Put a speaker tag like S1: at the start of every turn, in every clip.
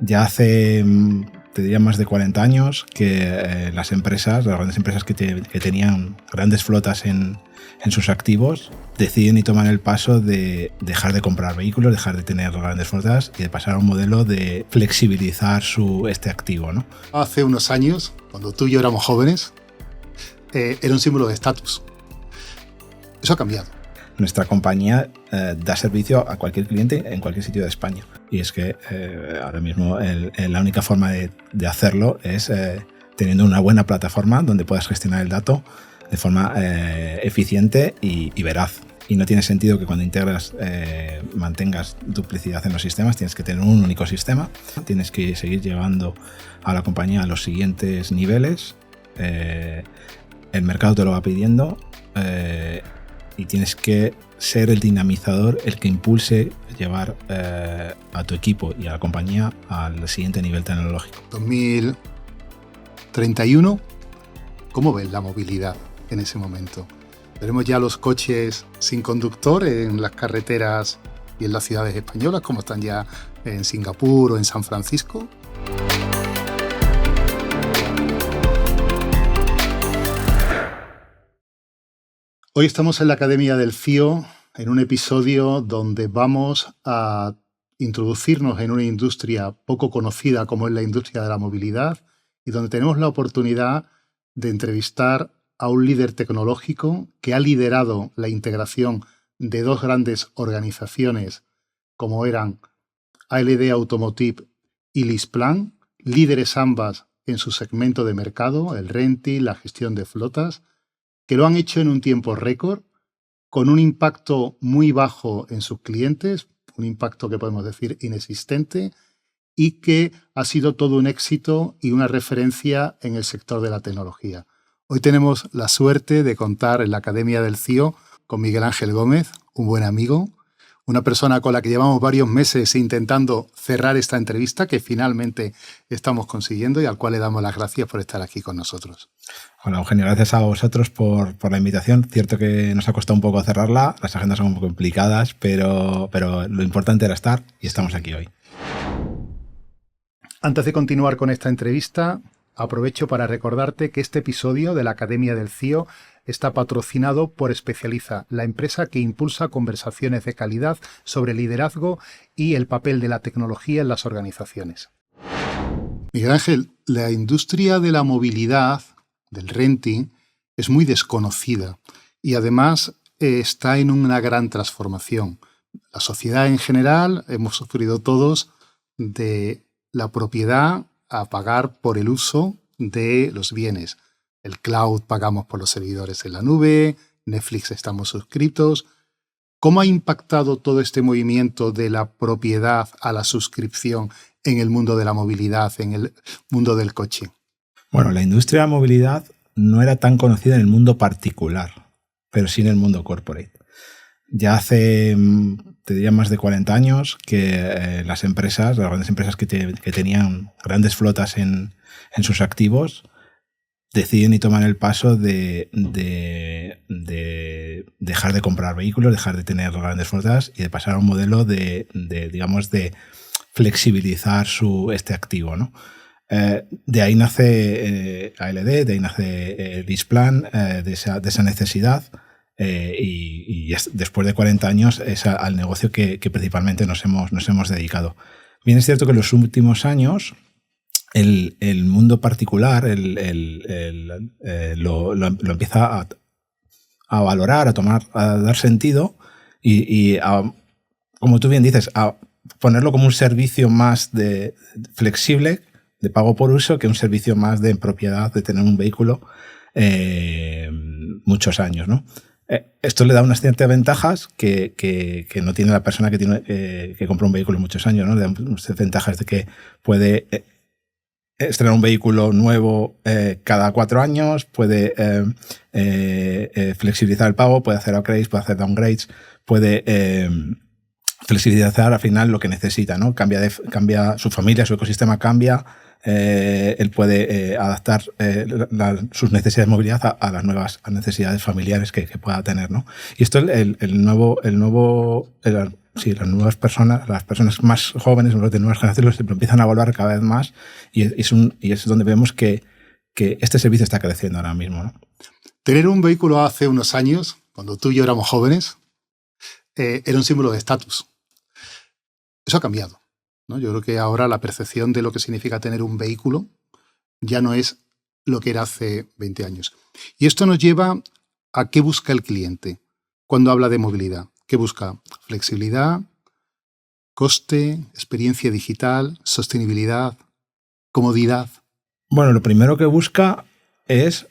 S1: Ya hace, te diría, más de 40 años que las grandes empresas que tenían grandes flotas en sus activos, deciden y toman el paso de dejar de comprar vehículos, dejar de tener grandes flotas y de pasar a un modelo de flexibilizar este activo, ¿no?
S2: Hace unos años, cuando tú y yo éramos jóvenes, era un símbolo de estatus. Eso ha cambiado.
S1: Nuestra compañía da servicio a cualquier cliente en cualquier sitio de España. Y es que ahora mismo la única forma de hacerlo es teniendo una buena plataforma donde puedas gestionar el dato de forma eficiente y veraz. Y no tiene sentido que cuando integras mantengas duplicidad en los sistemas. Tienes que tener un único sistema. Tienes que seguir llevando a la compañía a los siguientes niveles. El mercado te lo va pidiendo. Y tienes que ser el dinamizador, el que impulse llevar a tu equipo y a la compañía al siguiente nivel tecnológico.
S2: 2031, ¿cómo ves la movilidad en ese momento? ¿Veremos ya los coches sin conductor en las carreteras y en las ciudades españolas, como están ya en Singapur o en San Francisco? Hoy estamos en la Academia del CIO, en un episodio donde vamos a introducirnos en una industria poco conocida como es la industria de la movilidad y donde tenemos la oportunidad de entrevistar a un líder tecnológico que ha liderado la integración de dos grandes organizaciones como eran ALD Automotive y LeasePlan, líderes ambas en su segmento de mercado, el renting, la gestión de flotas, que lo han hecho en un tiempo récord, con un impacto muy bajo en sus clientes, un impacto que podemos decir inexistente, y que ha sido todo un éxito y una referencia en el sector de la tecnología. Hoy tenemos la suerte de contar en la Academia del CIO con Miguel Ángel Gómez, un buen amigo, una persona con la que llevamos varios meses intentando cerrar esta entrevista que finalmente estamos consiguiendo y al cual le damos las gracias por estar aquí con nosotros.
S1: Hola, Eugenio, gracias a vosotros por la invitación. Cierto que nos ha costado un poco cerrarla, las agendas son un poco complicadas, pero lo importante era estar y estamos aquí hoy.
S2: Antes de continuar con esta entrevista, aprovecho para recordarte que este episodio de la Academia del CIO está patrocinado por Specializa, la empresa que impulsa conversaciones de calidad sobre liderazgo y el papel de la tecnología en las organizaciones. Miguel Ángel, la industria de la movilidad, del renting, es muy desconocida y además está en una gran transformación. La sociedad en general hemos sufrido todos de la propiedad a pagar por el uso de los bienes. El cloud pagamos por los servidores en la nube, Netflix estamos suscritos. ¿Cómo ha impactado todo este movimiento de la propiedad a la suscripción en el mundo de la movilidad, en el mundo del coche?
S1: Bueno, la industria de la movilidad no era tan conocida en el mundo particular, pero sí en el mundo corporate. Ya hace, te diría, más de 40 años que las grandes empresas que tenían grandes flotas en sus activos, deciden y toman el paso de dejar de comprar vehículos, dejar de tener grandes flotas y de pasar a un modelo de flexibilizar este activo, ¿no? De ahí nace ALD, de ahí nace LeasePlan, de esa necesidad. Y después de 40 años es al negocio que principalmente nos hemos dedicado. Bien, es cierto que en los últimos años el mundo particular lo empieza a valorar, a dar sentido y como tú bien dices, a ponerlo como un servicio más flexible, de pago por uso, que un servicio más de propiedad, de tener un vehículo muchos años, ¿no? Esto le da unas ciertas ventajas que no tiene la persona que compra un vehículo muchos años, ¿no? Le da unas ventajas de que puede estrenar un vehículo nuevo cada 4 años, puede flexibilizar el pago, puede hacer upgrades, puede hacer downgrades, puede flexibilizar al final lo que necesita, ¿no? Cambia su familia, su ecosistema cambia. Él puede adaptar sus necesidades de movilidad a las nuevas necesidades familiares que pueda tener, ¿no? Y esto sí, las nuevas personas, las personas más jóvenes, los de nuevas generaciones, lo empiezan a valorar cada vez más y es donde vemos que este servicio está creciendo ahora mismo, ¿no?
S2: Tener un vehículo hace unos años, cuando tú y yo éramos jóvenes, era un símbolo de estatus. Eso ha cambiado, ¿no? Yo creo que ahora la percepción de lo que significa tener un vehículo ya no es lo que era hace 20 años. Y esto nos lleva a qué busca el cliente cuando habla de movilidad. ¿Qué busca? Flexibilidad, coste, experiencia digital, sostenibilidad, comodidad.
S1: Bueno, lo primero que busca es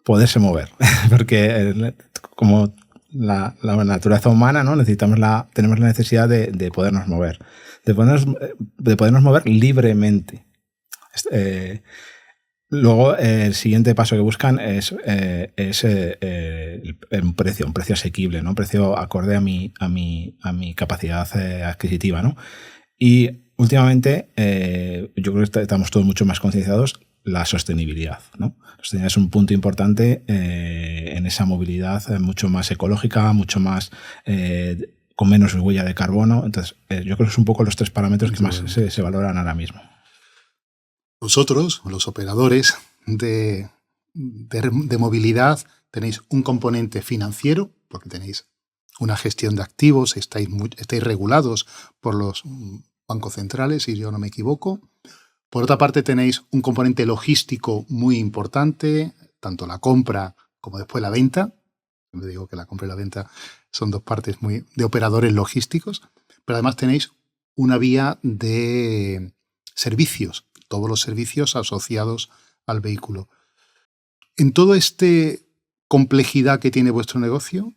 S1: poderse mover, porque como la naturaleza humana, ¿no? Tenemos la necesidad de podernos mover, de podernos mover libremente. Luego, el siguiente paso que buscan es un precio asequible, ¿no? Un precio acorde a mi capacidad adquisitiva, ¿no? Y últimamente, yo creo que estamos todos mucho más concienciados la sostenibilidad, ¿no? La sostenibilidad es un punto importante en esa movilidad mucho más ecológica, mucho más con menos huella de carbono. Entonces, yo creo que son un poco los tres parámetros que más se valoran ahora mismo.
S2: Vosotros, los operadores de movilidad, tenéis un componente financiero, porque tenéis una gestión de activos, estáis regulados por los bancos centrales, si yo no me equivoco. Por otra parte, tenéis un componente logístico muy importante, tanto la compra como después la venta. Siempre digo que la compra y la venta son dos partes de operadores logísticos, pero además tenéis una vía de servicios, todos los servicios asociados al vehículo. En toda esta complejidad que tiene vuestro negocio,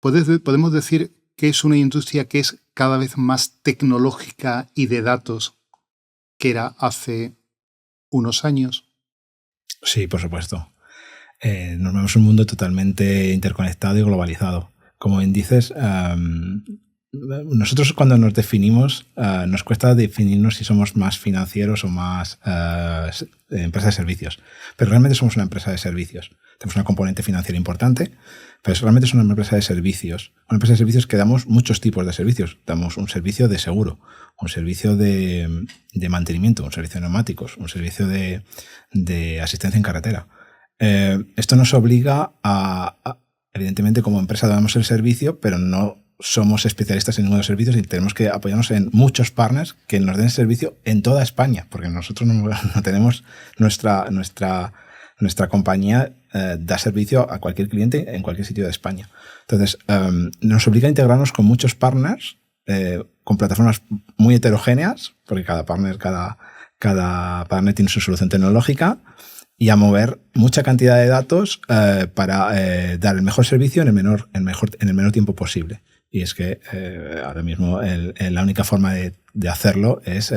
S2: podemos decir que es una industria que es cada vez más tecnológica y de datos que era hace unos años.
S1: Sí, por supuesto. Nos vemos un mundo totalmente interconectado y globalizado. Como bien dices, nosotros cuando nos definimos, nos cuesta definirnos si somos más financieros o más empresa de servicios. Pero realmente somos una empresa de servicios. Tenemos una componente financiera importante, pero realmente somos una empresa de servicios. Una empresa de servicios que damos muchos tipos de servicios. Damos un servicio de seguro, un servicio de mantenimiento, un servicio de neumáticos, un servicio de asistencia en carretera. Esto nos obliga evidentemente, como empresa damos el servicio, pero no somos especialistas en ninguno de los servicios y tenemos que apoyarnos en muchos partners que nos den servicio en toda España, porque nosotros no tenemos nuestra compañía da servicio a cualquier cliente en cualquier sitio de España. Entonces, nos obliga a integrarnos con muchos partners, con plataformas muy heterogéneas, porque cada partner tiene su solución tecnológica, y a mover mucha cantidad de datos para dar el mejor servicio en el menor tiempo posible. Y es que ahora mismo la única forma de hacerlo es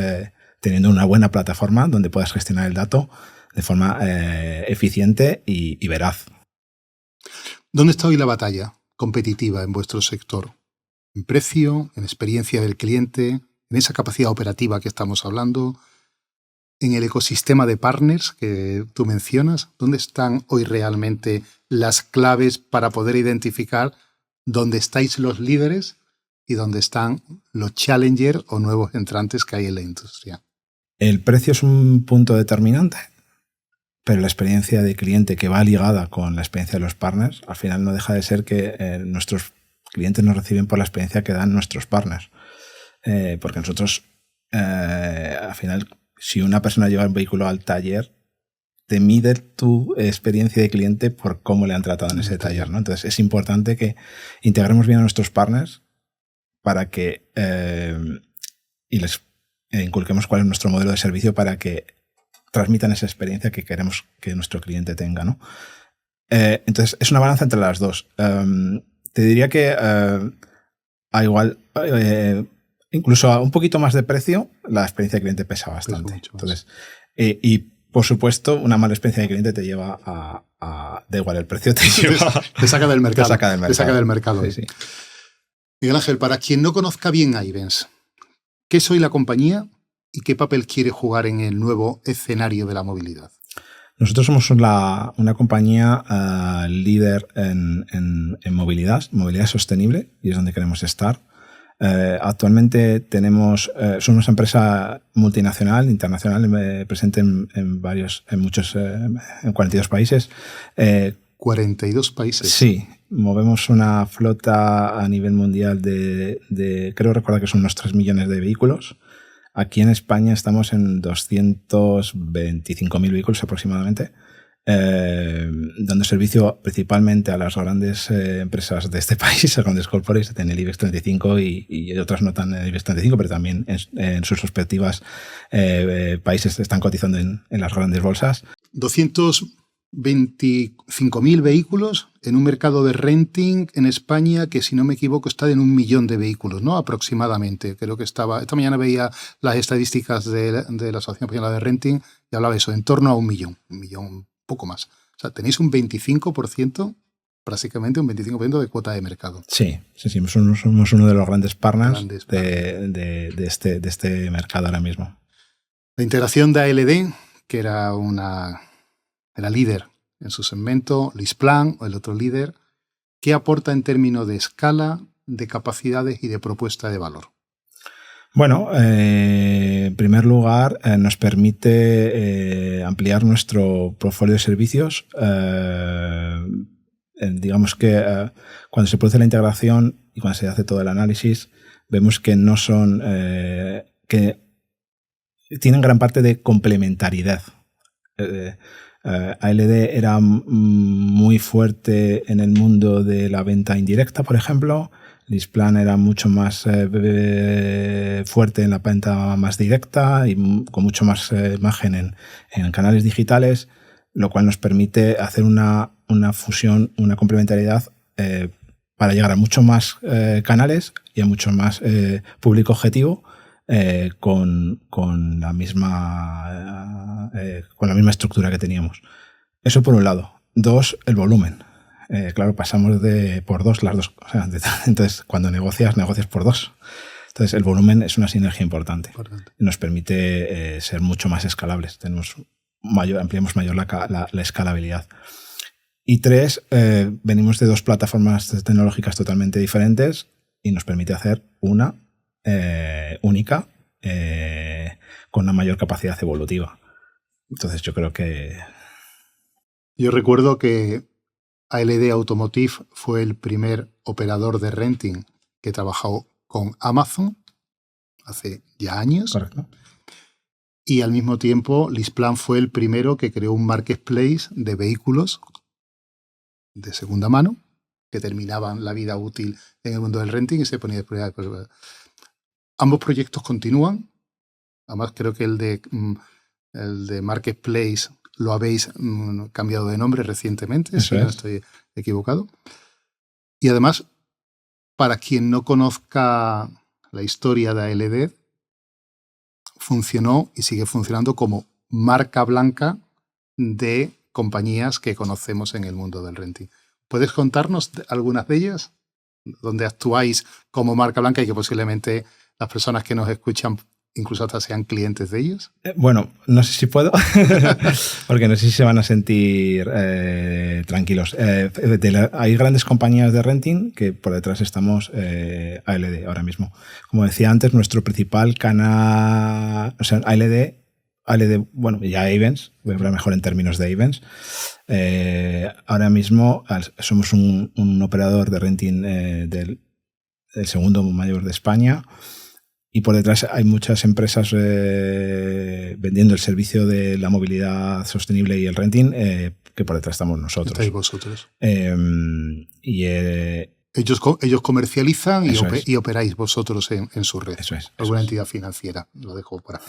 S1: teniendo una buena plataforma donde puedas gestionar el dato de forma eficiente y veraz.
S2: ¿Dónde está hoy la batalla competitiva en vuestro sector? ¿En precio, en experiencia del cliente, en esa capacidad operativa que estamos hablando, en el ecosistema de partners que tú mencionas? ¿Dónde están hoy realmente las claves para poder identificar dónde estáis los líderes y dónde están los challengers o nuevos entrantes que hay en la industria?
S1: El precio es un punto determinante, pero la experiencia de cliente que va ligada con la experiencia de los partners, al final no deja de ser que nuestros clientes nos reciben por la experiencia que dan nuestros partners. Porque nosotros, al final, si una persona lleva un vehículo al taller, te mide tu experiencia de cliente por cómo le han tratado en ese taller, ¿no? Entonces es importante que integremos bien a nuestros partners para que y les inculquemos cuál es nuestro modelo de servicio para que transmitan esa experiencia que queremos que nuestro cliente tenga, ¿no? Entonces es una balanza entre las dos. Te diría que a igual incluso a un poquito más de precio, la experiencia de cliente pesa bastante. Entonces, y por supuesto, una mala experiencia de cliente te lleva da igual el precio, te
S2: saca del mercado.
S1: Te saca del mercado.
S2: Sí, sí. Miguel Ángel, para quien no conozca bien Ayvens, ¿qué es hoy la compañía y qué papel quiere jugar en el nuevo escenario de la movilidad?
S1: Nosotros somos una compañía líder en movilidad sostenible, y es donde queremos estar. Actualmente somos una empresa multinacional, internacional, presente en 42 países.
S2: 42 países.
S1: Sí, movemos una flota a nivel mundial creo recordar que son unos 3 millones de vehículos. Aquí en España estamos en 225.000 vehículos aproximadamente, dando servicio principalmente a las grandes empresas de este país, a grandes corporates en el IBEX 35 y otras no tan en el IBEX 35, pero también en sus respectivas países están cotizando en las grandes bolsas.
S2: 225.000 vehículos en un mercado de renting en España que, si no me equivoco, está en 1 millón de vehículos, ¿no? Aproximadamente. Creo que esta mañana veía las estadísticas de la Asociación Española de Renting y hablaba eso, en torno a 1 millón, poco más. O sea, tenéis un 25%, prácticamente un 25% de cuota de mercado.
S1: Sí, somos uno de los grandes partners de este mercado ahora mismo.
S2: La integración de ALD, que era líder en su segmento, LeasePlan, el otro líder, ¿qué aporta en términos de escala, de capacidades y de propuesta de valor?
S1: Bueno, en primer lugar, nos permite ampliar nuestro portfolio de servicios. Digamos que cuando se produce la integración y cuando se hace todo el análisis, vemos que no son que tienen gran parte de complementariedad. ALD era muy fuerte en el mundo de la venta indirecta, por ejemplo. LeasePlan era mucho más fuerte en la venta más directa y con mucho más margen en canales digitales, lo cual nos permite hacer una fusión, una complementariedad para llegar a mucho más canales y a mucho más público objetivo con la misma estructura que teníamos. Eso por un lado. 2, el volumen. Claro, pasamos por 2 las dos. O sea, entonces, cuando negocias por 2. Entonces, el volumen es una sinergia importante. Nos permite ser mucho más escalables. Ampliamos mayor la escalabilidad. Y 3, venimos de 2 plataformas tecnológicas totalmente diferentes y nos permite hacer una única con una mayor capacidad evolutiva. Entonces, yo creo que...
S2: Yo recuerdo que ALD Automotive fue el primer operador de renting que trabajó con Amazon hace ya años.
S1: Correcto.
S2: Y al mismo tiempo, LeasePlan fue el primero que creó un marketplace de vehículos de segunda mano que terminaban la vida útil en el mundo del renting y se ponía después. Ambos proyectos continúan. Además, creo que el de marketplace lo habéis cambiado de nombre recientemente, si no estoy equivocado. Y además, para quien no conozca la historia de ALD, funcionó y sigue funcionando como marca blanca de compañías que conocemos en el mundo del renting. ¿Puedes contarnos algunas de ellas donde actuáis como marca blanca y que posiblemente las personas que nos escuchan incluso hasta sean clientes de ellos?
S1: Bueno, no sé si puedo, porque no sé si se van a sentir tranquilos. Hay grandes compañías de renting que por detrás estamos ALD ahora mismo. Como decía antes, nuestro principal canal, o sea, ALD, bueno, ya Ayvens, voy a hablar mejor en términos de Ayvens. Ahora mismo somos un operador de renting del segundo mayor de España. Y por detrás hay muchas empresas vendiendo el servicio de la movilidad sostenible y el renting, que por detrás estamos nosotros.
S2: ¿Estáis vosotros? Ellos comercializan y operáis vosotros en su red.
S1: Eso es.
S2: Alguna entidad financiera. Lo dejo por aquí.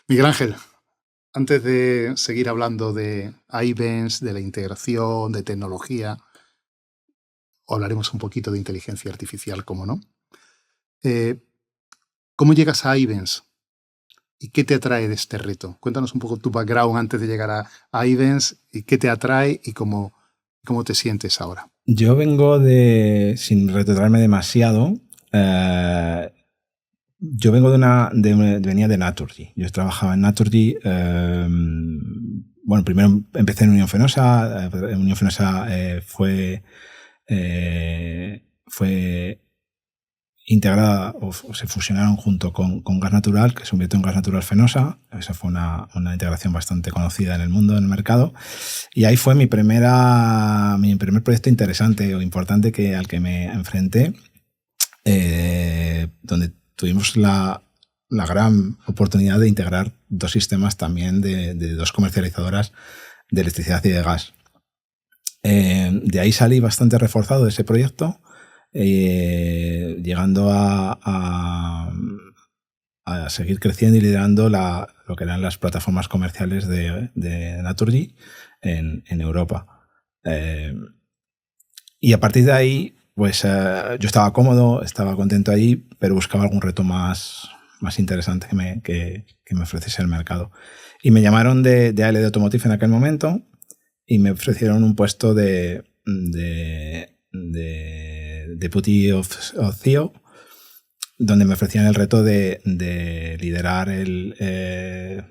S2: Miguel Ángel, antes de seguir hablando de Ayvens, de la integración, de tecnología, hablaremos un poquito de inteligencia artificial, ¿cómo no? ¿Cómo llegas a Ayvens? ¿Y qué te atrae de este reto? Cuéntanos un poco tu background antes de llegar a Ayvens y qué te atrae y cómo te sientes ahora.
S1: Yo vengo sin retratarme demasiado, yo vengo venía de Naturgy. Yo trabajaba en Naturgy. Bueno, primero empecé en Unión Fenosa. Unión Fenosa fue integrada o se fusionaron junto con gas natural, que se convirtió en gas natural Fenosa. Esa fue una integración bastante conocida en el mundo, en el mercado. Y ahí fue mi primer proyecto interesante o importante al que me enfrenté, donde tuvimos la gran oportunidad de integrar dos sistemas también de dos comercializadoras de electricidad y de gas. De ahí salí bastante reforzado de ese proyecto, llegando a seguir creciendo y liderando lo que eran las plataformas comerciales de Naturgy en Europa. Y a partir de ahí, pues yo estaba cómodo, estaba contento ahí, pero buscaba algún reto más interesante que me ofreciese el mercado. Y me llamaron de ALD Automotive en aquel momento y me ofrecieron un puesto de Deputy of CEO, donde me ofrecían el reto de liderar de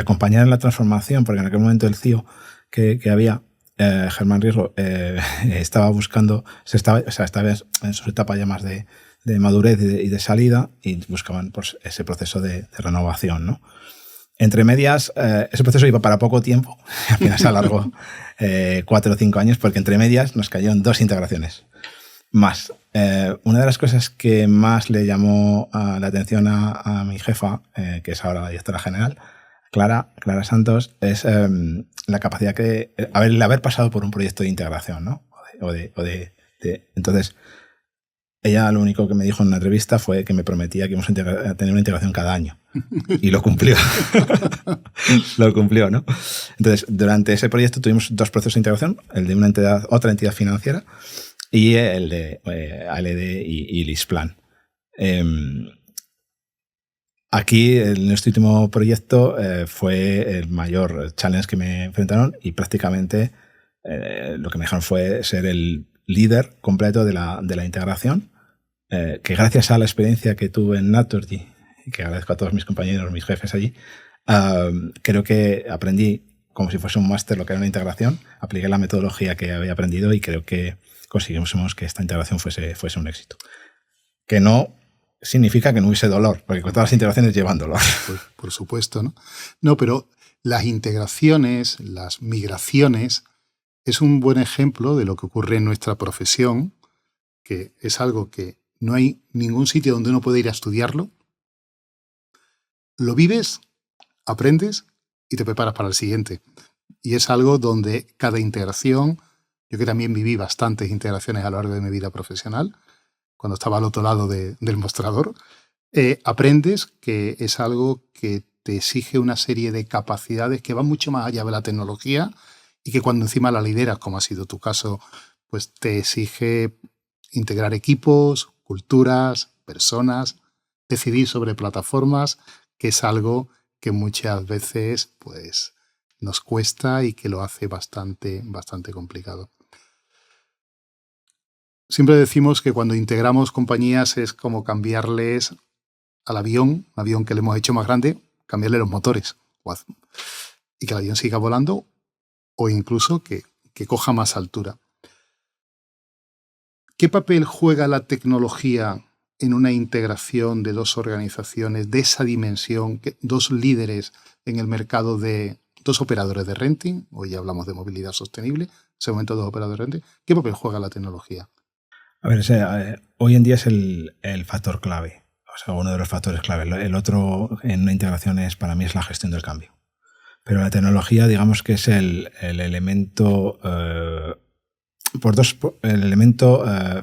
S1: acompañar en la transformación, porque en aquel momento el CEO que había, Germán Riesgo, estaba buscando, estaba en su etapa ya más de madurez y de salida, y buscaban pues, ese proceso de renovación, ¿no? Entre medias, ese proceso iba para poco tiempo, apenas se alargó 4 o 5 años, porque entre medias nos cayeron 2 integraciones más. Una de las cosas que más le llamó la atención a mi jefa, que es ahora la directora general, Clara Santos, es la capacidad el haber pasado por un proyecto de integración, ¿no? Entonces, ella lo único que me dijo en una entrevista fue que me prometía que íbamos a tener una integración cada año. Y lo cumplió. Lo cumplió, ¿no? Entonces, durante ese proyecto tuvimos 2 procesos de integración, el de otra entidad financiera y el de ALD y Lisplan. Aquí, en este último proyecto, fue el mayor challenge que me enfrentaron y prácticamente lo que me dejaron fue ser el líder completo de la integración, que gracias a la experiencia que tuve en Naturgy, y que agradezco a todos mis compañeros, mis jefes allí, creo que aprendí como si fuese un máster lo que era una integración, apliqué la metodología que había aprendido y creo que conseguimos que esta integración fuese un éxito. Que no significa que no hubiese dolor, porque con todas las integraciones llevan dolor.
S2: Por supuesto, ¿no? No, pero las integraciones, las migraciones, es un buen ejemplo de lo que ocurre en nuestra profesión, que es algo que no hay ningún sitio donde uno pueda ir a estudiarlo. Lo vives, aprendes y te preparas para el siguiente. Y es algo donde cada integración, yo que también viví bastantes integraciones a lo largo de mi vida profesional, cuando estaba al otro lado del mostrador, aprendes que es algo que te exige una serie de capacidades que van mucho más allá de la tecnología y que cuando encima la lideras, como ha sido tu caso, pues te exige integrar equipos, culturas, personas, decidir sobre plataformas, que es algo que muchas veces pues, nos cuesta y que lo hace bastante complicado. Siempre decimos que cuando integramos compañías es como cambiarles al avión, un avión que le hemos hecho más grande, cambiarle los motores y que el avión siga volando o incluso que coja más altura. ¿Qué papel juega la tecnología en una integración de 2 organizaciones de esa dimensión, 2 líderes en el mercado de 2 operadores de renting? Hoy ya hablamos de movilidad sostenible, en ese momento 2 operadores de renting. ¿Qué papel juega la tecnología?
S1: A ver, hoy en día es el factor clave, o sea, uno de los factores clave. El otro en una integración para mí es la gestión del cambio. Pero la tecnología, digamos que es el elemento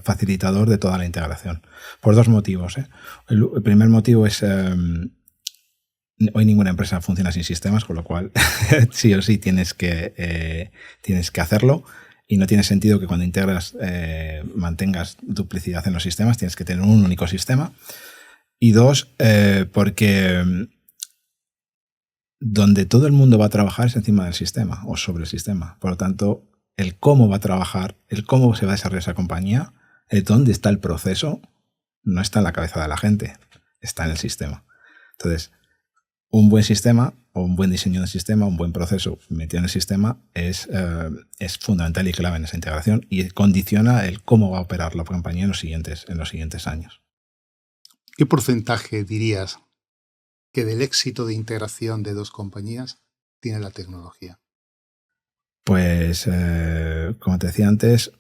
S1: facilitador de toda la integración, por 2 motivos. El primer motivo es hoy ninguna empresa funciona sin sistemas, con lo cual sí o sí tienes que hacerlo. Y no tiene sentido que cuando integras mantengas duplicidad en los sistemas, tienes que tener un único sistema. Y 2, porque donde todo el mundo va a trabajar es encima del sistema o sobre el sistema. Por lo tanto, el cómo va a trabajar, el cómo se va a desarrollar esa compañía, el dónde está el proceso, no está en la cabeza de la gente, está en el sistema. Entonces, un buen sistema o un buen diseño de sistema, un buen proceso metido en el sistema es fundamental y clave en esa integración y condiciona el cómo va a operar la compañía en los siguientes años.
S2: ¿Qué porcentaje dirías que del éxito de integración de dos compañías tiene la tecnología?
S1: Pues, como te decía antes,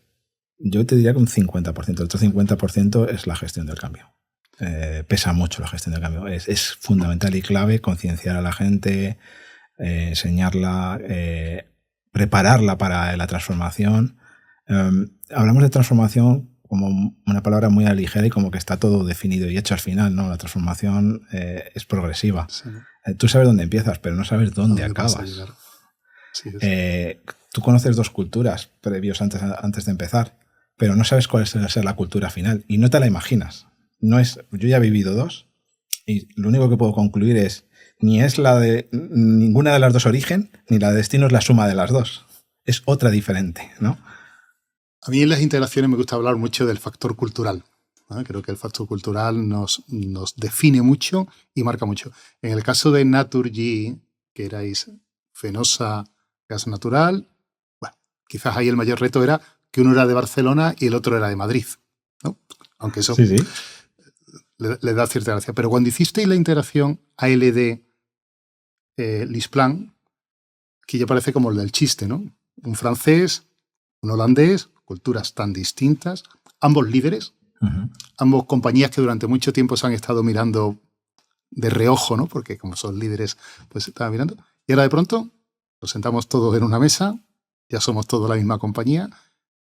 S1: yo te diría que un 50%. El otro 50% es la gestión del cambio. Pesa mucho la gestión del cambio. Es fundamental y clave concienciar a la gente, enseñarla, prepararla para la transformación. Hablamos de transformación como una palabra muy ligera y como que está todo definido y hecho al final, ¿no? La transformación es progresiva.
S2: Sí.
S1: Tú sabes dónde empiezas, pero no sabes dónde acabas.
S2: Sí,
S1: tú conoces dos culturas previos antes de empezar, pero no sabes cuál va a ser la cultura final y no te la imaginas. Yo ya he vivido dos y lo único que puedo concluir es ni es la de ninguna de las dos origen, ni la de destino es la suma de las dos. Es otra diferente, ¿no?
S2: A mí en las integraciones me gusta hablar mucho del factor cultural, ¿no? Creo que el factor cultural nos define mucho y marca mucho. En el caso de Naturgy, que erais Fenosa Gas Natural, bueno, quizás ahí el mayor reto era que uno era de Barcelona y el otro era de Madrid, ¿no? Aunque eso
S1: sí.
S2: Le da cierta gracia. Pero cuando hicisteis la integración ALD Lisplan, que ya parece como el del chiste, ¿no? Un francés, un holandés, culturas tan distintas, ambos líderes, ambos compañías que durante mucho tiempo se han estado mirando de reojo, ¿no? Porque como son líderes, pues se estaban mirando. Y ahora de pronto nos sentamos todos en una mesa, ya somos todos la misma compañía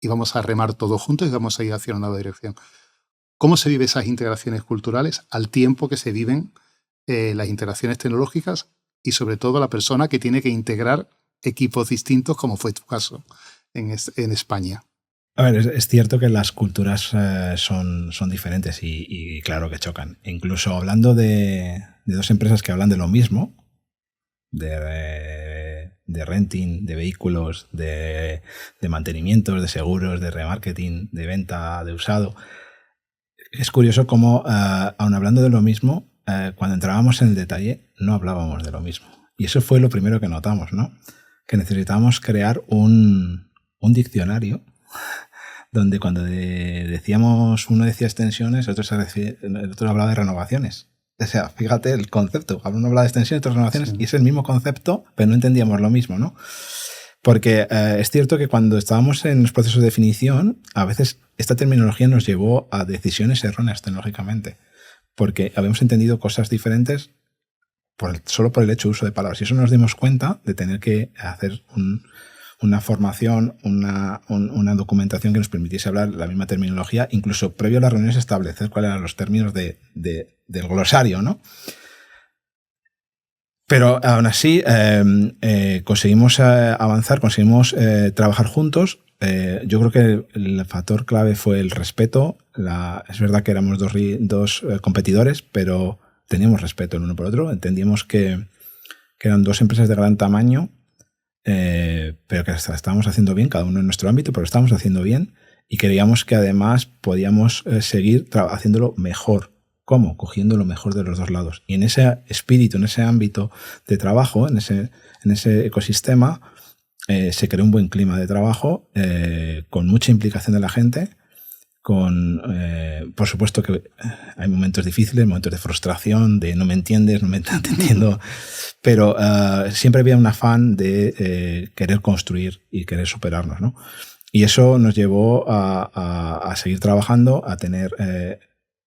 S2: y vamos a remar todos juntos y vamos a ir hacia una nueva dirección. ¿Cómo se viven esas integraciones culturales al tiempo que se viven las integraciones tecnológicas y sobre todo la persona que tiene que integrar equipos distintos, como fue tu caso en España?
S1: A ver, es cierto que las culturas son diferentes y claro que chocan. Incluso hablando de dos empresas que hablan de lo mismo, de renting, de vehículos, de mantenimientos, de seguros, de remarketing, de venta, de usado. Es curioso cómo, aun hablando de lo mismo, cuando entrábamos en el detalle, no hablábamos de lo mismo. Y eso fue lo primero que notamos, ¿no? Que necesitábamos crear un diccionario donde cuando uno decía extensiones, el otro hablaba de renovaciones. O sea, fíjate el concepto. Uno hablaba de extensiones, otro de renovaciones, sí. Y es el mismo concepto, pero no entendíamos lo mismo, ¿no? Porque es cierto que cuando estábamos en los procesos de definición, a veces esta terminología nos llevó a decisiones erróneas tecnológicamente, porque habíamos entendido cosas diferentes solo por el hecho de uso de palabras. Y eso nos dimos cuenta de tener que hacer una formación, una documentación que nos permitiese hablar la misma terminología, incluso previo a las reuniones establecer cuáles eran los términos del glosario, ¿no? Pero aún así conseguimos avanzar, conseguimos trabajar juntos. Yo creo que el factor clave fue el respeto. Es verdad que éramos dos competidores, pero teníamos respeto el uno por otro. Entendíamos que eran dos empresas de gran tamaño, pero que estábamos haciendo bien, cada uno en nuestro ámbito, pero lo estábamos haciendo bien y creíamos que además podíamos seguir haciéndolo mejor. ¿Cómo? Cogiendo lo mejor de los dos lados. Y en ese espíritu, en ese ámbito de trabajo, en ese ecosistema, se creó un buen clima de trabajo con mucha implicación de la gente. Por supuesto que hay momentos difíciles, momentos de frustración, de no me entiendes, no te entiendo, pero siempre había un afán de querer construir y querer superarnos, ¿no? Y eso nos llevó a seguir trabajando, a tener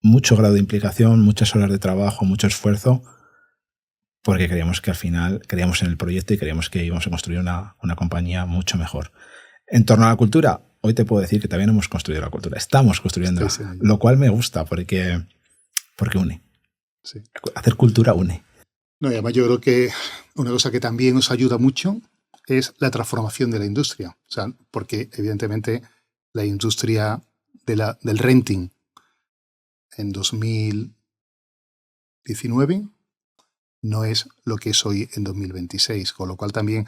S1: mucho grado de implicación, muchas horas de trabajo, mucho esfuerzo, porque creíamos que al final creíamos en el proyecto y creíamos que íbamos a construir una compañía mucho mejor. En torno a la cultura, hoy te puedo decir que también hemos construido la cultura. Estamos construyendo, sí. Lo cual me gusta porque une. Sí. Hacer cultura une.
S2: No, y además yo creo que una cosa que también os ayuda mucho es la transformación de la industria. O sea, porque evidentemente la industria del renting en 2019 no es lo que es hoy en 2026, con lo cual también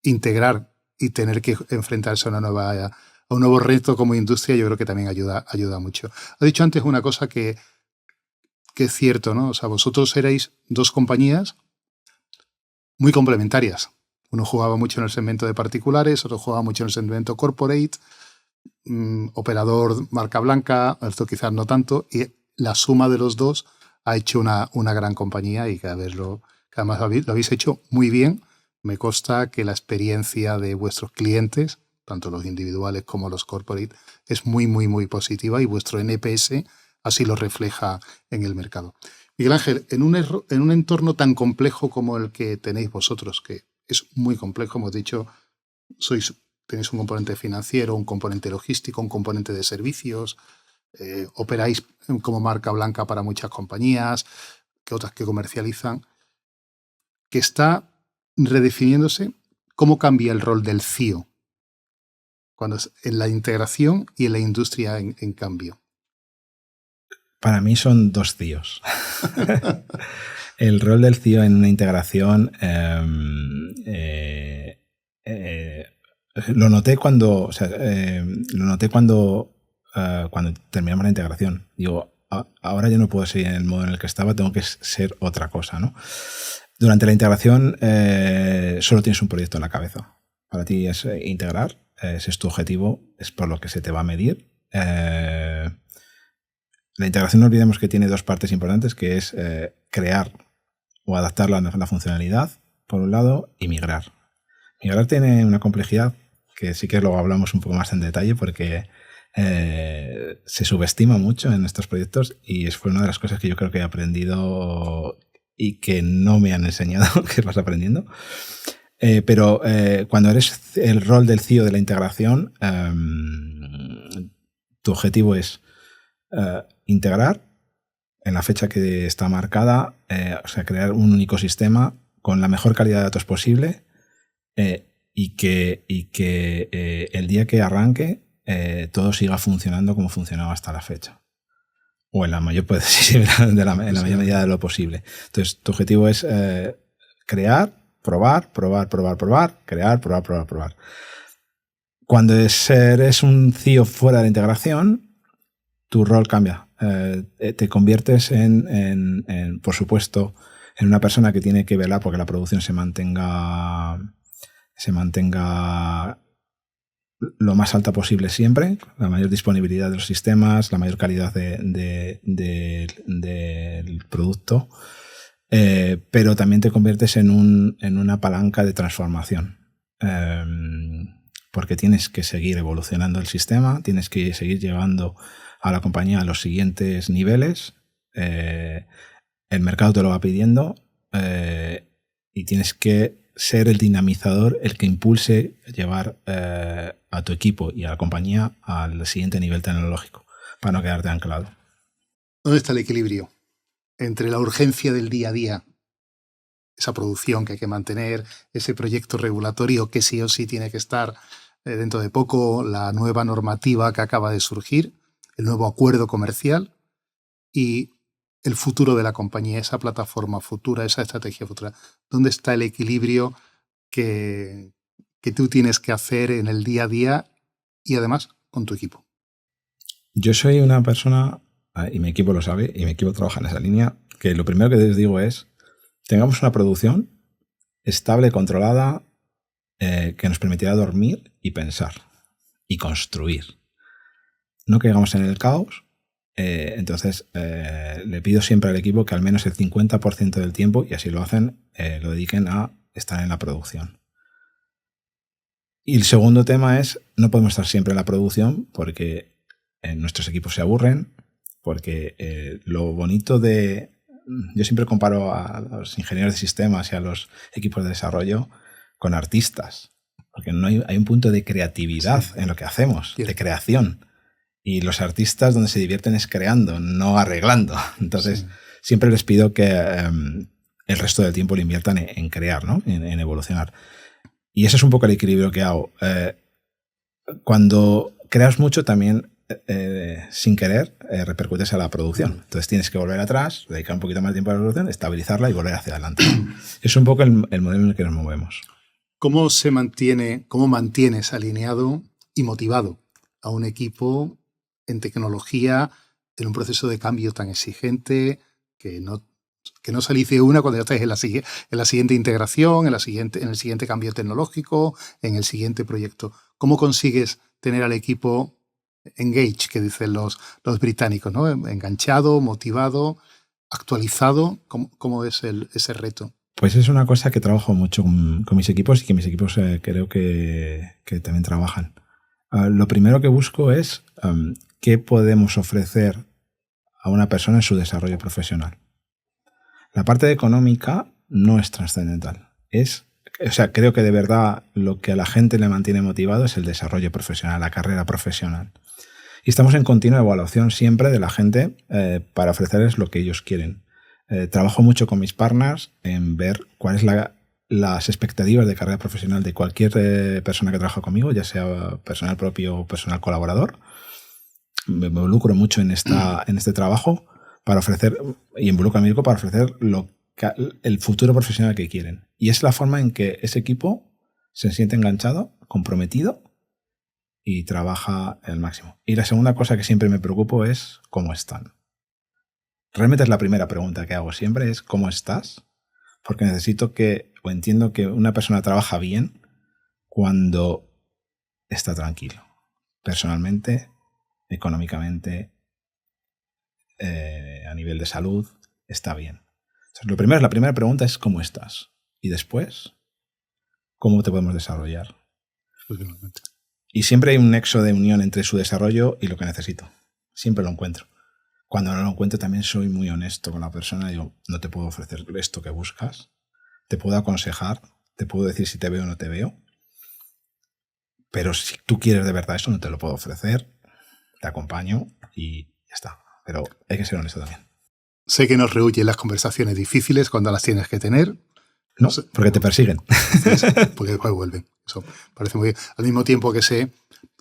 S2: integrar y tener que enfrentarse a un nuevo reto como industria, yo creo que también ayuda mucho. Has dicho antes una cosa que es cierto, ¿no? O sea, vosotros erais dos compañías muy complementarias. Uno jugaba mucho en el segmento de particulares, otro jugaba mucho en el segmento corporate, operador marca blanca, esto quizás no tanto, y la suma de los dos ha hecho una gran compañía y que además lo habéis hecho muy bien. Me consta que la experiencia de vuestros clientes, tanto los individuales como los corporate, es muy, muy, muy positiva y vuestro NPS así lo refleja en el mercado. Miguel Ángel, en un entorno tan complejo como el que tenéis vosotros, que es muy complejo, hemos dicho, tenéis un componente financiero, un componente logístico, un componente de servicios, operáis como marca blanca para muchas compañías, que otras que comercializan, que está redefiniéndose. ¿Cómo cambia el rol del CIO cuando es en la integración y en la industria en cambio?
S1: Para mí son dos CIOs. El rol del CIO en una integración lo noté cuando terminamos la integración. Digo, ahora ya no puedo seguir en el modo en el que estaba, tengo que ser otra cosa, ¿no? Durante la integración solo tienes un proyecto en la cabeza. Para ti es integrar, ese es tu objetivo, es por lo que se te va a medir. La integración, no olvidemos que tiene dos partes importantes, que es crear o adaptar la funcionalidad, por un lado, y migrar. Migrar tiene una complejidad que sí que luego hablamos un poco más en detalle, porque se subestima mucho en estos proyectos y fue una de las cosas que yo creo que he aprendido y que no me han enseñado que vas aprendiendo. Pero cuando eres el rol del CIO de la integración, tu objetivo es integrar en la fecha que está marcada, o sea, crear un único sistema con la mejor calidad de datos posible y que el día que arranque todo siga funcionando como funcionaba hasta la fecha. O en la mayor, en la mayor medida de lo posible. Entonces, tu objetivo es crear, probar, crear, probar. Cuando eres un CIO fuera de la integración, tu rol cambia. Te conviertes por supuesto, en una persona que tiene que velar porque la producción se mantenga lo más alta posible siempre, la mayor disponibilidad de los sistemas, la mayor calidad del producto, pero también te conviertes en una palanca de transformación, porque tienes que seguir evolucionando el sistema, tienes que seguir llevando a la compañía a los siguientes niveles, el mercado te lo va pidiendo y tienes que ser el dinamizador, el que impulse llevar a tu equipo y a la compañía al siguiente nivel tecnológico, para no quedarte anclado.
S2: ¿Dónde está el equilibrio entre la urgencia del día a día, esa producción que hay que mantener, ese proyecto regulatorio que sí o sí tiene que estar dentro de poco, la nueva normativa que acaba de surgir, el nuevo acuerdo comercial y el futuro de la compañía, esa plataforma futura, esa estrategia futura? ¿Dónde está el equilibrio que tú tienes que hacer en el día a día y además con tu equipo?
S1: Yo soy una persona, y mi equipo lo sabe, y mi equipo trabaja en esa línea, que lo primero que les digo es, tengamos una producción estable, controlada, que nos permitirá dormir y pensar y construir. No caigamos en el caos. Entonces le pido siempre al equipo que al menos el 50% del tiempo, y así lo hacen, lo dediquen a estar en la producción. Y el segundo tema es, no podemos estar siempre en la producción porque nuestros equipos se aburren, porque lo bonito yo siempre comparo a los ingenieros de sistemas y a los equipos de desarrollo con artistas, porque no hay un punto de creatividad en lo que hacemos, de creación. Y los artistas donde se divierten es creando, no arreglando. Entonces, siempre les pido que el resto del tiempo lo inviertan en crear, ¿no? En evolucionar. Y ese es un poco el equilibrio que hago. Cuando creas mucho, también, sin querer, repercutes a la producción. Entonces, tienes que volver atrás, dedicar un poquito más de tiempo a la producción, estabilizarla y volver hacia adelante. Es un poco el modelo en el que nos movemos.
S2: ¿Cómo mantienes alineado y motivado a un equipo en tecnología, en un proceso de cambio tan exigente, que no salís de una cuando ya estáis en la siguiente integración, en el siguiente cambio tecnológico, en el siguiente proyecto? ¿Cómo consigues tener al equipo engaged, que dicen los británicos, ¿no? Enganchado, motivado, actualizado? ¿Cómo es ese reto?
S1: Pues es una cosa que trabajo mucho con mis equipos y que mis equipos creo que también trabajan. Lo primero que busco es qué podemos ofrecer a una persona en su desarrollo profesional. La parte económica no es trascendental. Creo que de verdad lo que a la gente le mantiene motivado es el desarrollo profesional, la carrera profesional. Y estamos en continua evaluación siempre de la gente para ofrecerles lo que ellos quieren. Trabajo mucho con mis partners en ver cuáles las expectativas de carrera profesional de cualquier persona que trabaja conmigo, ya sea personal propio o personal colaborador. Me involucro mucho en este trabajo para ofrecer, y involucro a mi equipo para ofrecer el futuro profesional que quieren. Y es la forma en que ese equipo se siente enganchado, comprometido y trabaja al máximo. Y la segunda cosa que siempre me preocupo es cómo están. Realmente es la primera pregunta que hago siempre, es ¿cómo estás? Porque entiendo que una persona trabaja bien cuando está tranquilo. Personalmente, económicamente, a nivel de salud, está bien. Entonces, la primera pregunta es ¿cómo estás? Y después, ¿cómo te podemos desarrollar? Y siempre hay un nexo de unión entre su desarrollo y lo que necesito. Siempre lo encuentro. Cuando no lo encuentro también soy muy honesto con la persona. Digo, no te puedo ofrecer esto que buscas. Te puedo aconsejar. Te puedo decir si te veo o no te veo. Pero si tú quieres de verdad eso, no te lo puedo ofrecer. Te acompaño y ya está. Pero hay que ser honesto también.
S2: Sé que nos rehuyen las conversaciones difíciles cuando las tienes que tener.
S1: No, porque te persiguen.
S2: Porque después vuelven. Eso parece muy bien. Al mismo tiempo que sé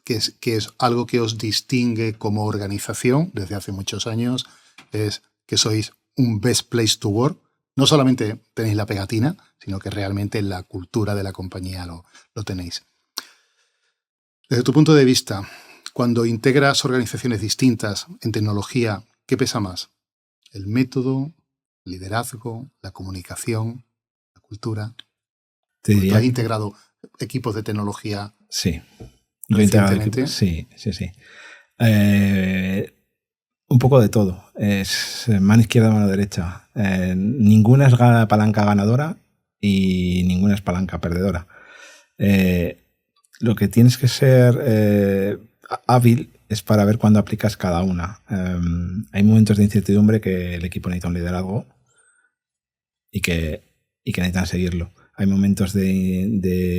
S2: que es algo que os distingue como organización desde hace muchos años, es que sois un best place to work. No solamente tenéis la pegatina, sino que realmente la cultura de la compañía lo tenéis. Desde tu punto de vista, cuando integras organizaciones distintas en tecnología, ¿qué pesa más? ¿El método, el liderazgo, la comunicación, la cultura?
S1: Te diría...
S2: ¿Tú has integrado equipos de tecnología?
S1: Sí.
S2: Recientemente.
S1: Sí. Un poco de todo. Es mano izquierda, mano derecha. Ninguna es palanca ganadora y ninguna es palanca perdedora. Lo que tienes que ser hábil es para ver cuándo aplicas cada una. Hay momentos de incertidumbre que el equipo necesita un liderazgo y que necesitan seguirlo. Hay momentos de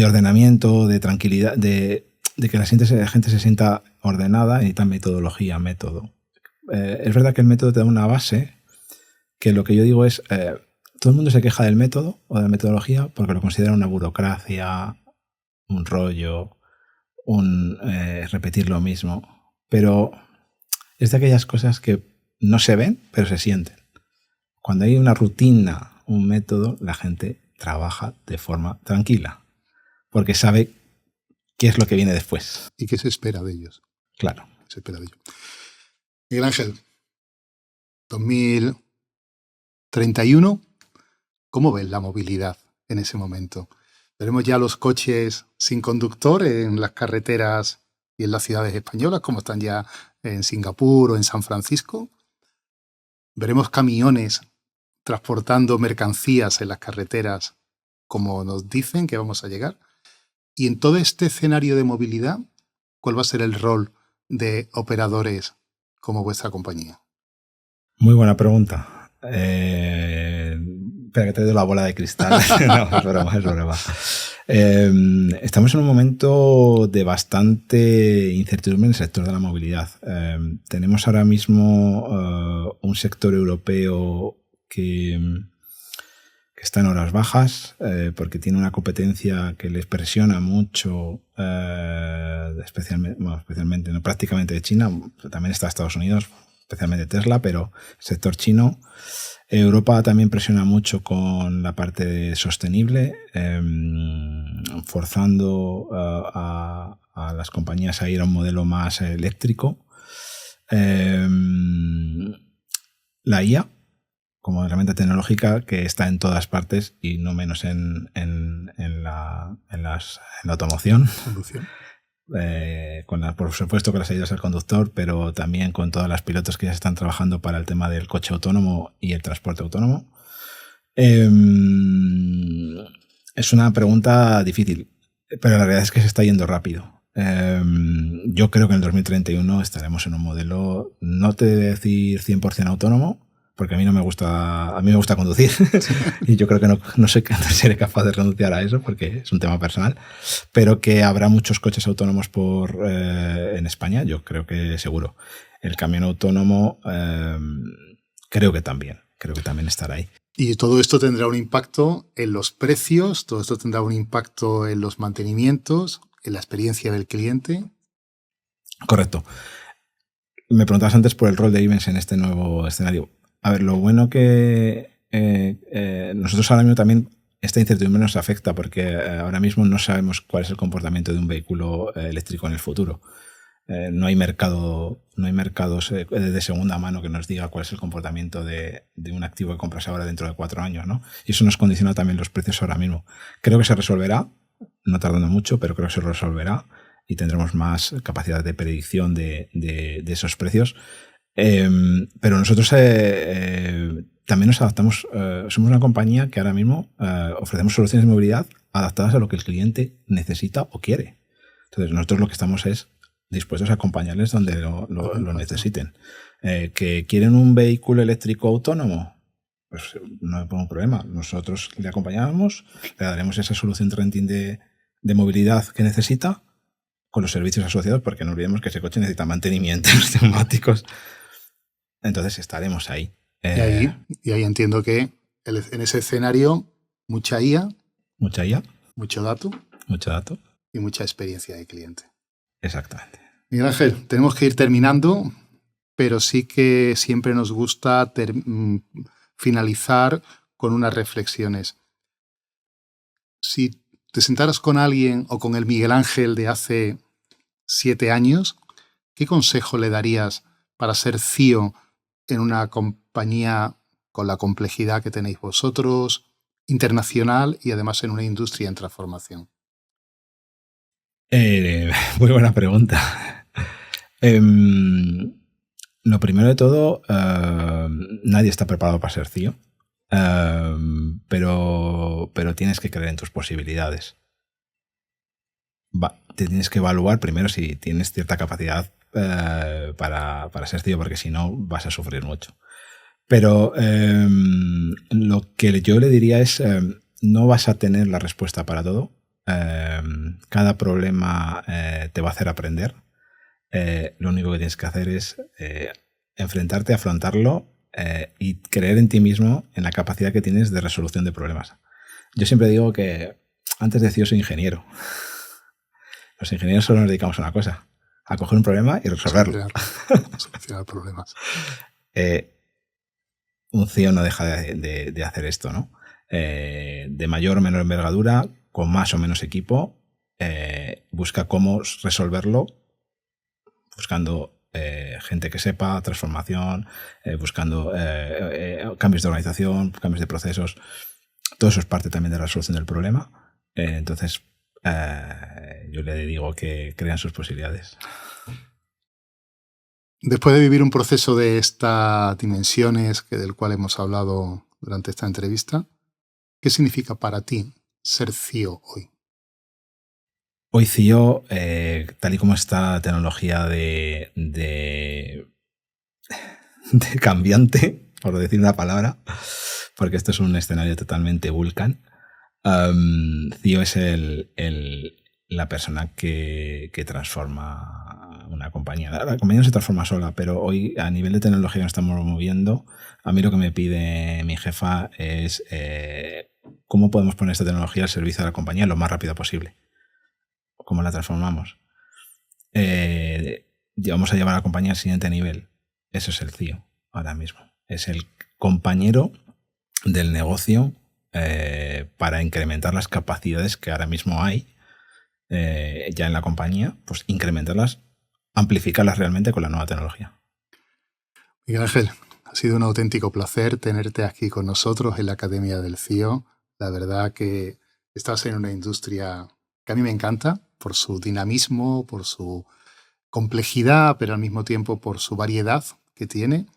S1: ordenamiento, de tranquilidad, de que la gente se sienta ordenada y necesita metodología, método. Es verdad que el método te da una base, que lo que yo digo es, todo el mundo se queja del método o de la metodología porque lo considera una burocracia, un rollo, repetir lo mismo, pero es de aquellas cosas que no se ven, pero se sienten. Cuando hay una rutina, un método, la gente trabaja de forma tranquila, porque sabe qué es lo que viene después.
S2: ¿Y qué se espera de ellos?
S1: Claro.
S2: ¿Qué se espera de ellos? Miguel Ángel, 2031, ¿cómo ves la movilidad en ese momento? ¿Veremos ya los coches sin conductor en las carreteras y en las ciudades españolas, como están ya en Singapur o en San Francisco? ¿Veremos camiones transportando mercancías en las carreteras, como nos dicen que vamos a llegar? Y en todo este escenario de movilidad, ¿cuál va a ser el rol de operadores como vuestra compañía?
S1: Muy buena pregunta. Espera que te doy la bola de cristal. No, es broma. Estamos en un momento de bastante incertidumbre en el sector de la movilidad. Tenemos ahora mismo un sector europeo que está en horas bajas porque tiene una competencia que les presiona mucho, especialmente, no prácticamente de China, también está Estados Unidos, especialmente Tesla, pero el sector chino. Europa también presiona mucho con la parte sostenible, forzando a las compañías a ir a un modelo más eléctrico. La IA como herramienta tecnológica que está en todas partes y no menos en la automoción. por supuesto con las ayudas al conductor, pero también con todas las pilotos que ya se están trabajando para el tema del coche autónomo y el transporte autónomo. Es una pregunta difícil, pero la realidad es que se está yendo rápido. Yo creo que en el 2031 estaremos en un modelo, no te voy a decir 100% autónomo, porque a mí me gusta conducir y yo creo que no seré capaz de renunciar a eso porque es un tema personal, pero que habrá muchos coches autónomos en España, yo creo que seguro. El camión autónomo creo que también estará ahí.
S2: Y todo esto tendrá un impacto en los precios, todo esto tendrá un impacto en los mantenimientos, en la experiencia del cliente.
S1: Correcto. Me preguntabas antes por el rol de Ayvens en este nuevo escenario. A ver, lo bueno que nosotros ahora mismo también esta incertidumbre nos afecta porque ahora mismo no sabemos cuál es el comportamiento de un vehículo eléctrico en el futuro. No hay mercados de segunda mano que nos diga cuál es el comportamiento de un activo que compras ahora dentro de 4 años, ¿no? Y eso nos condiciona también los precios ahora mismo. Creo que se resolverá, no tardando mucho, pero creo que se resolverá y tendremos más capacidad de predicción de esos precios. Pero nosotros también nos adaptamos, somos una compañía que ahora mismo ofrecemos soluciones de movilidad adaptadas a lo que el cliente necesita o quiere. Entonces nosotros lo que estamos es dispuestos a acompañarles donde lo necesiten. ¿Que quieren un vehículo eléctrico autónomo? Pues no hay ningún problema. Nosotros le acompañamos, le daremos esa solución de renting de movilidad que necesita con los servicios asociados, porque no olvidemos que ese coche necesita mantenimiento, los neumáticos. Entonces estaremos ahí.
S2: Y ahí entiendo que en ese escenario mucha IA, mucho dato y mucha experiencia de cliente.
S1: Exactamente.
S2: Miguel Ángel, tenemos que ir terminando, pero sí que siempre nos gusta finalizar con unas reflexiones. Si te sentaras con alguien o con el Miguel Ángel de hace 7 años, ¿qué consejo le darías para ser CEO en una compañía con la complejidad que tenéis vosotros, internacional y además en una industria en transformación?
S1: Muy buena pregunta. Lo primero de todo, nadie está preparado para ser CEO, pero tienes que creer en tus posibilidades. Te tienes que evaluar primero si tienes cierta capacidad para ser CEO, porque si no vas a sufrir mucho. Pero lo que yo le diría es, no vas a tener la respuesta para todo. Cada problema te va a hacer aprender. Lo único que tienes que hacer es enfrentarte, afrontarlo y creer en ti mismo, en la capacidad que tienes de resolución de problemas. Yo siempre digo que antes de CEO soy ingeniero. Los ingenieros solo nos dedicamos a una cosa, a coger un problema y resolverlo.
S2: Solucionar problemas.
S1: Un CEO no deja de hacer esto, ¿no? De mayor o menor envergadura, con más o menos equipo, busca cómo resolverlo, buscando gente que sepa, transformación, buscando cambios de organización, cambios de procesos. Todo eso es parte también de la resolución del problema. Entonces, yo le digo que crean sus posibilidades.
S2: Después de vivir un proceso de estas dimensiones del cual hemos hablado durante esta entrevista, ¿qué significa para ti ser CEO hoy?
S1: Hoy CEO, tal y como está la tecnología de cambiante, por decir una palabra, porque esto es un escenario totalmente Vulcan, CEO es la persona que transforma una compañía. La compañía no se transforma sola, pero hoy a nivel de tecnología que nos estamos moviendo, a mí lo que me pide mi jefa es cómo podemos poner esta tecnología al servicio de la compañía lo más rápido posible. ¿Cómo la transformamos? Vamos a llevar a la compañía al siguiente nivel. Eso es el CEO ahora mismo. Es el compañero del negocio para incrementar las capacidades que ahora mismo hay ya en la compañía, pues incrementarlas, amplificarlas realmente con la nueva tecnología.
S2: Miguel Ángel, ha sido un auténtico placer tenerte aquí con nosotros en la Academia del CEO. La verdad que estás en una industria que a mí me encanta, por su dinamismo, por su complejidad, pero al mismo tiempo por su variedad que tiene.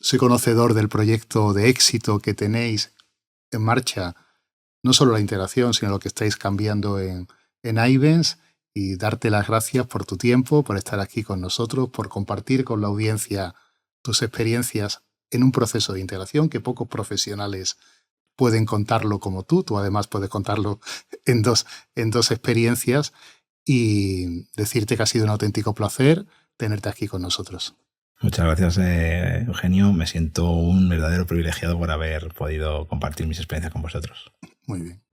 S2: Soy conocedor del proyecto de éxito que tenéis en marcha, no solo la integración, sino lo que estáis cambiando en Ayvens, y darte las gracias por tu tiempo, por estar aquí con nosotros, por compartir con la audiencia tus experiencias en un proceso de integración que pocos profesionales pueden contarlo como tú. Tú además puedes contarlo en dos experiencias, y decirte que ha sido un auténtico placer tenerte aquí con nosotros.
S1: Muchas gracias, Eugenio. Me siento un verdadero privilegiado por haber podido compartir mis experiencias con vosotros.
S2: Muy bien.